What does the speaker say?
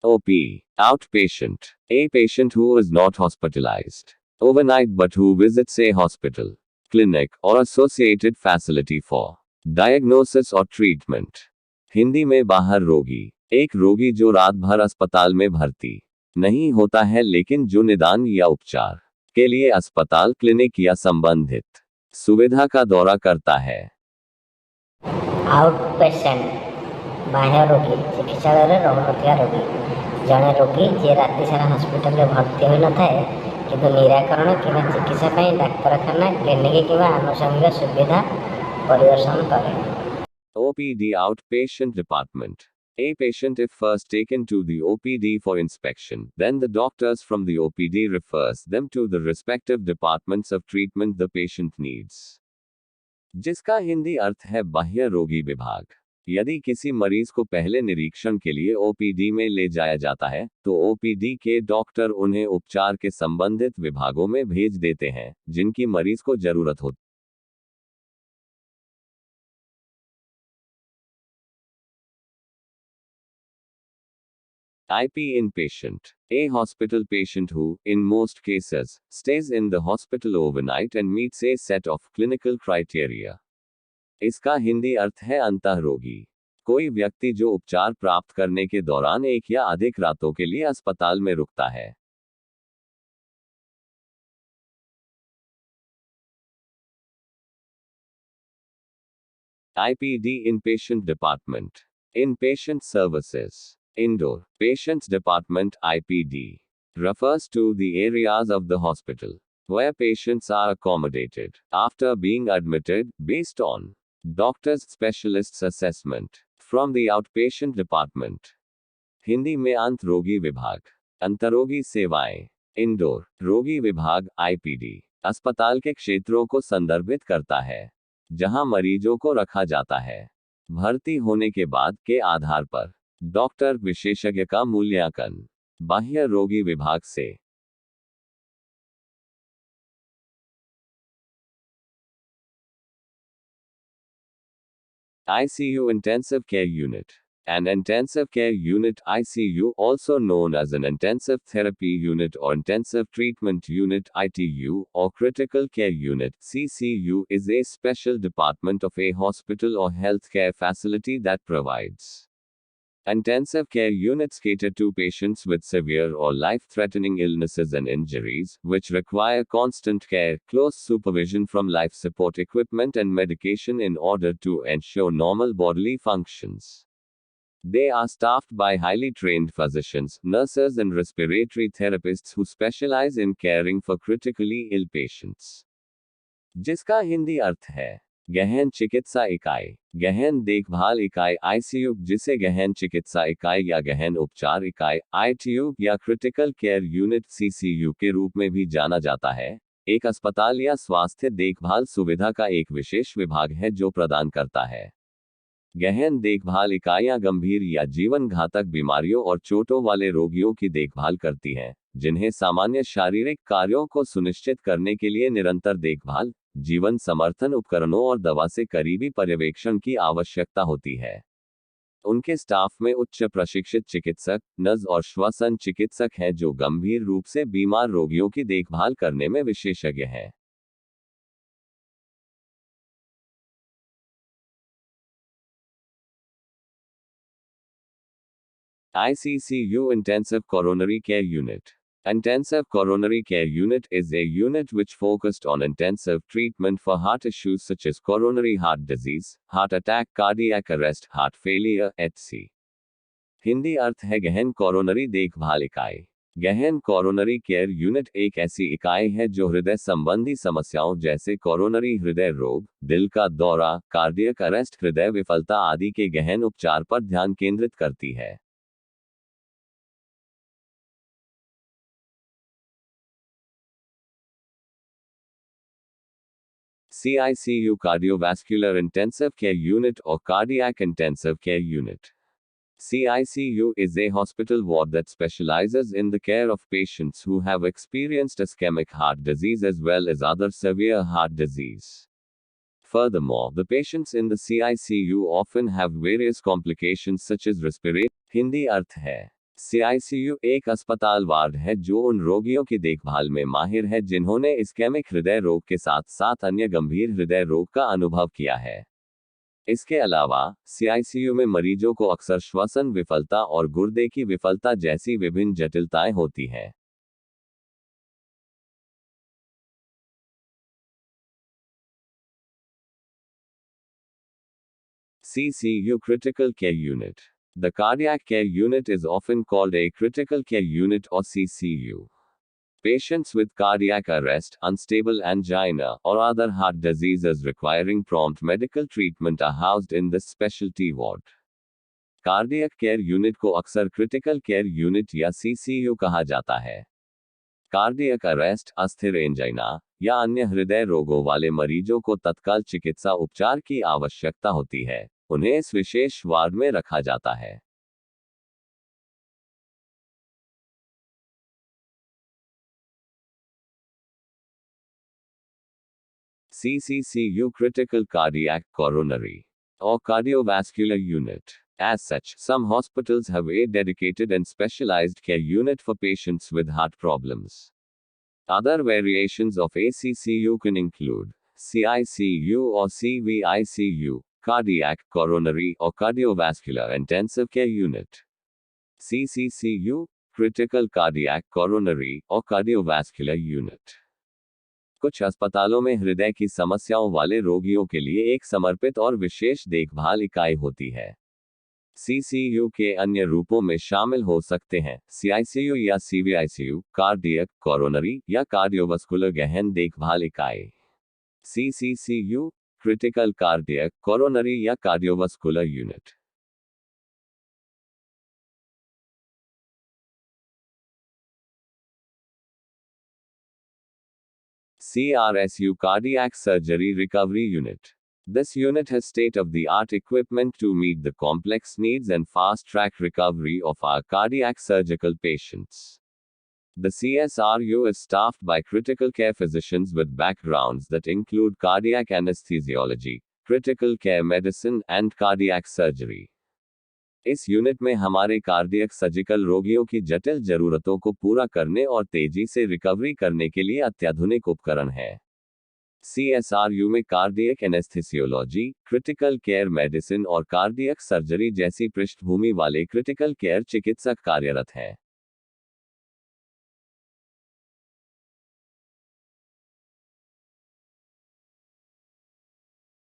OP. Outpatient. A patient who is not hospitalized overnight but who visits a hospital, clinic, or associated facility for diagnosis or treatment. Hindi में बाहर रोगी, एक रोगी जो रात भर अस्पताल में भर्ती नहीं होता है लेकिन जो निदान या उपचार के लिए अस्पताल, क्लिनिक या संबंधित सुविधा का दौरा करता है। आउटपेशेंट बाह्य रोगी चिकित्सालय रहुनथिया रोगी जड़े रोगी जे राति सारा हॉस्पिटल में भर्ती हो न थाए किंतु निराकरण किंवा चिकित्सा ପାଇଁ डाक्तरखाना क्लिनिक किंवा आनुषंगिक सुविधा परिदर्शन करे। OPD outpatient department. A patient if first taken to the OPD for inspection, then the doctors from the OPD refers them to the respective departments of treatment the patient needs. जिसका हिंदी अर्थ है बाह्य रोगी विभाग। यदि किसी मरीज को पहले निरीक्षण के लिए ओपीडी में ले जाया जाता है, तो ओपीडी के डॉक्टर उन्हें उपचार के संबंधित विभागों में भेज देते हैं, जिनकी मरीज को जरूरत होती IP inpatient. A hospital patient who, in most cases, stays in the hospital overnight and meets a set of clinical criteria. इसका हिंदी अर्थ है अंतः रोगी। कोई व्यक्ति जो उपचार प्राप्त करने के दौरान एक या अधिक रातों के लिए अस्पताल में रुकता है। IPD Inpatient Department. Inpatient Services. Indoor Patients Department IPD refers to the areas of the hospital where patients are accommodated after being admitted based on doctors specialists assessment from the outpatient department. Hindi में अंत रोगी विभाग, अंतरोगी सेवाएं। Indoor रोगी विभाग IPD अस्पताल के क्षेत्रों को संदर्भित करता है जहां मरीजों को रखा जाता है। भर्ती होने के बाद के आधार पर डॉक्टर विशेषज्ञ का मूल्यांकन। बाह्य रोगी विभाग से ICU Intensive Care Unit. An intensive care unit ICU, also known as an intensive therapy unit or intensive treatment unit ITU, or critical care unit CCU, is a special department of a hospital or healthcare facility that provides intensive care units cater to patients with severe or life-threatening illnesses and injuries, which require constant care, close supervision from life support equipment and medication in order to ensure normal bodily functions. They are staffed by highly trained physicians, nurses and respiratory therapists who specialize in caring for critically ill patients. जिसका हिंदी अर्थ है गहन चिकित्सा इकाई, गहन देखभाल इकाई ICU, जिसे गहन चिकित्सा इकाई या गहन उपचार इकाई ITU या क्रिटिकल केयर यूनिट CCU के रूप में भी जाना जाता है, एक अस्पताल या स्वास्थ्य देखभाल सुविधा का एक विशेष विभाग है जो प्रदान करता है। गहन देखभाल इकाइयां गंभीर या जीवन घातक बीमारियों और चोटों वाले रोगियों की देखभाल करती हैं, जिन्हें सामान्य शारीरिक कार्यों को सुनिश्चित करने के लिए निरंतर देखभाल, जीवन समर्थन उपकरणों और दवा से करीबी पर्यवेक्षण की आवश्यकता होती है। उनके स्टाफ में उच्च प्रशिक्षित चिकित्सक, नर्स और श्वसन चिकित्सक हैं जो गंभीर रूप से बीमार रोगियों की देखभाल करने में विशेषज्ञ हैं। ICCU Intensive Coronary Care Unit. Intensive Coronary Care Unit is a unit which focused on intensive treatment for heart issues such as coronary heart disease, heart attack, cardiac arrest, heart failure, etc. Hindi अर्थ है गहन coronary देखभाल इकाई। गहन coronary care unit एक ऐसी इकाई है जो हृदय संबंधी समस्याओं जैसे कोरोनरी हृदय रोग, दिल का दौरा, कार्डियक अरेस्ट, हृदय विफलता आदि के गहन उपचार पर ध्यान केंद्रित करती है। CICU Cardiovascular Intensive Care Unit or Cardiac Intensive Care Unit. CICU is a hospital ward that specializes in the care of patients who have experienced ischemic heart disease as well as other severe heart disease. Furthermore, the patients in the CICU often have various complications such as respiratory. Hindi अर्थ है CICU एक अस्पताल ward है जो उन रोगियों की देखभाल में माहिर है जिन्होंने इस्केमिक हृदय रोग के साथ साथ अन्य गंभीर हृदय रोग का अनुभव किया है। इसके अलावा CICU में मरीजों को अक्सर श्वसन विफलता और गुर्दे की विफलता जैसी विभिन्न जटिलताएं होती हैं। CCU Critical Care Unit. The Cardiac Care Unit is often called a Critical Care Unit or CCU. Patients with cardiac arrest, unstable angina, or other heart diseases requiring prompt medical treatment are housed in this specialty ward. Cardiac care unit को अक्सर critical care unit या CCU कहा जाता है। Cardiac arrest, अस्थिर angina या अन्य हृदय रोगों वाले मरीजों को तत्काल चिकित्सा उपचार की आवश्यकता होती है, उन्हें इस विशेष वार्ड में रखा जाता है। CCCU Critical Cardiac, Coronary, or Cardiovascular Unit. As such, some hospitals have a dedicated and specialized care unit for patients with heart problems. Other variations of ACCU can include CICU or CVICU, Cardiac, Coronary, or Cardiovascular Intensive Care Unit. CCCU, Critical Cardiac, Coronary, or Cardiovascular Unit. कुछ अस्पतालों में हृदय की समस्याओं वाले रोगियों के लिए एक समर्पित और विशेष देखभाल इकाई होती है। CCU के अन्य रूपों में शामिल हो सकते हैं CICU या CVICU, कार्डियक, कोरोनरी या कार्डियोवास्कुलर गहन देखभाल इकाई। CCCU, क्रिटिकल कार्डियक, कोरोनरी या cardiovascular unit. CRSU, Cardiac Surgery Recovery Unit. This unit has state-of-the-art equipment to meet the complex needs and fast-track recovery of our cardiac surgical patients. The CSRU is staffed by critical care physicians with backgrounds that include cardiac anesthesiology, critical care medicine, and cardiac surgery. इस unit में हमारे cardiac surgical रोगियों की जटिल जरूरतों को पूरा करने और तेजी से रिकवरी करने के लिए अत्याधुनिक उपकरण है। CSRU में cardiac anaesthesiology, critical care medicine और कार्डियक सर्जरी जैसी पृष्ठभूमि वाले क्रिटिकल केयर चिकित्सक कार्यरत हैं।